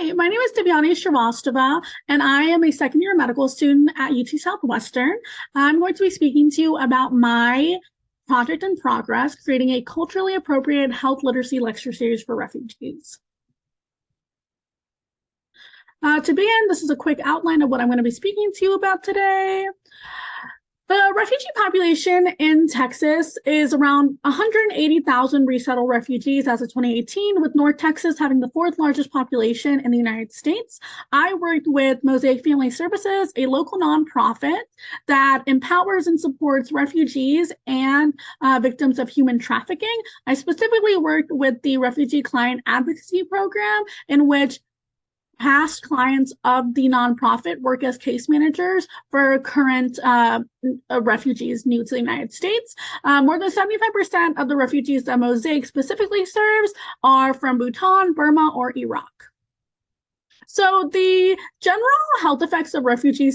Hi, my name is Davyani Srivastava, and I am a second-year medical student at UT Southwestern. I'm going to be speaking to you about my project in progress, creating a culturally appropriate health literacy lecture series for refugees. To begin, this is a quick outline of what I'm going to be speaking to you about today. The refugee population in Texas is around 180,000 resettled refugees as of 2018, with North Texas having the fourth largest population in the United States. I worked with Mosaic Family Services, a local nonprofit that empowers and supports refugees and victims of human trafficking. I specifically worked with the Refugee Client Advocacy Program, in which past clients of the nonprofit work as case managers for current refugees new to the United States. More than 75% of the refugees that Mosaic specifically serves are from Bhutan, Burma, or Iraq. So the general health effects of refugee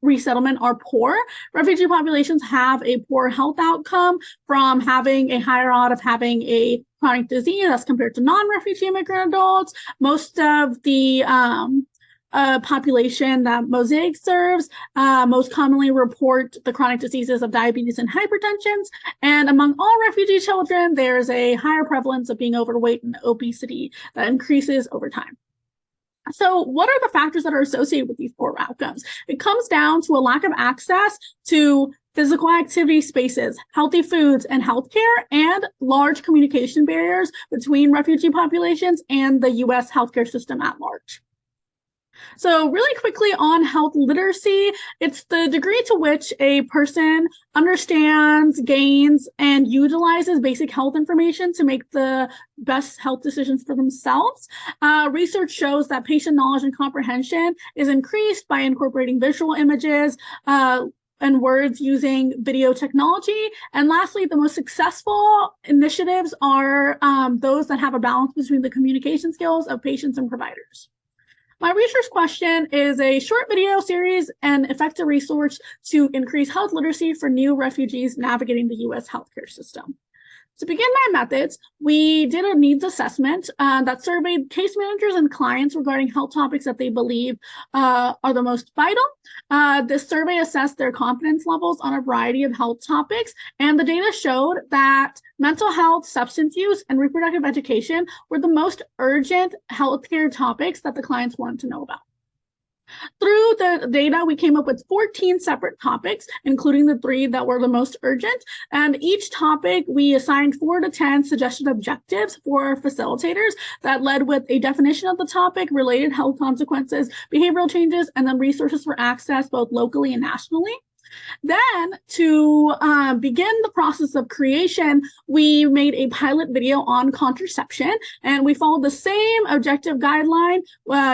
resettlement are poor. Refugee populations have a poor health outcome from having a higher odds of having a chronic disease as compared to non-refugee immigrant adults. Most of the population that Mosaic serves most commonly report the chronic diseases of diabetes and hypertension. And among all refugee children, there's a higher prevalence of being overweight and obesity that increases over time. So what are the factors that are associated with these poor outcomes? It comes down to a lack of access to physical activity spaces, healthy foods, and healthcare, and large communication barriers between refugee populations and the U.S. healthcare system at large. So really quickly on health literacy, it's the degree to which a person understands, gains, and utilizes basic health information to make the best health decisions for themselves. Research shows that patient knowledge and comprehension is increased by incorporating visual images, and words using video technology. And lastly, the most successful initiatives are those that have a balance between the communication skills of patients and providers. My research question is a short video series and effective resource to increase health literacy for new refugees navigating the U.S. healthcare system. To begin my methods, we did a needs assessment that surveyed case managers and clients regarding health topics that they believe are the most vital. This survey assessed their confidence levels on a variety of health topics, and the data showed that mental health, substance use, and reproductive education were the most urgent healthcare topics that the clients wanted to know about. Through the data, we came up with 14 separate topics, including the 3 that were the most urgent. And each topic, we assigned 4 to 10 suggested objectives for our facilitators that led with a definition of the topic, related health consequences, behavioral changes, and then resources for access both locally and nationally. Then, to begin the process of creation, we made a pilot video on contraception, and we followed the same objective guideline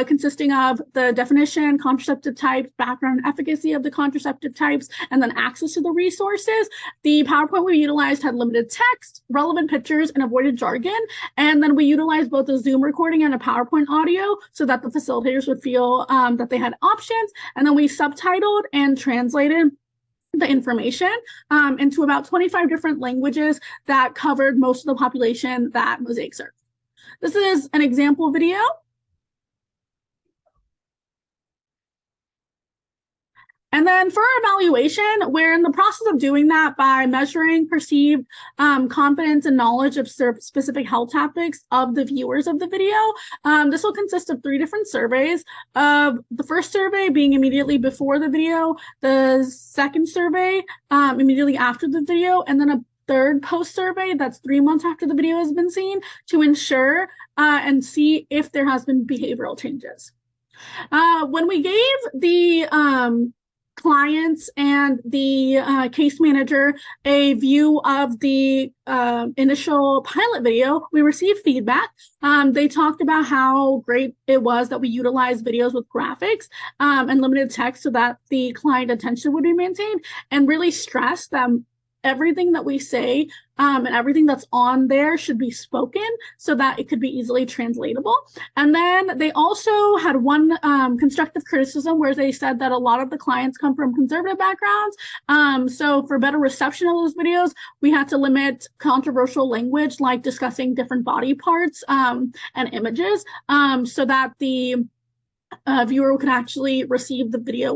consisting of the definition, contraceptive types, background and efficacy of the contraceptive types, and then access to the resources. The PowerPoint we utilized had limited text, relevant pictures, and avoided jargon. And then we utilized both a Zoom recording and a PowerPoint audio so that the facilitators would feel that they had options. And then we subtitled and translated the information into about 25 different languages that covered most of the population that Mosaic served. This is an example video. And then for our evaluation, we're in the process of doing that by measuring perceived confidence and knowledge of specific health topics of the viewers of the video. This will consist of 3 different surveys. The first survey being immediately before the video, the second survey immediately after the video, and then a third post survey that's 3 months after the video has been seen to ensure and see if there has been behavioral changes. When we gave the clients and the case manager a view of the initial pilot video, we received feedback. They talked about how great it was that we utilized videos with graphics and limited text so that the client attention would be maintained, and really stressed that everything that we say and everything that's on there should be spoken so that it could be easily translatable. And then they also had one constructive criticism where they said that a lot of the clients come from conservative backgrounds. So for better reception of those videos, we had to limit controversial language like discussing different body parts and images so that the viewer could actually receive the video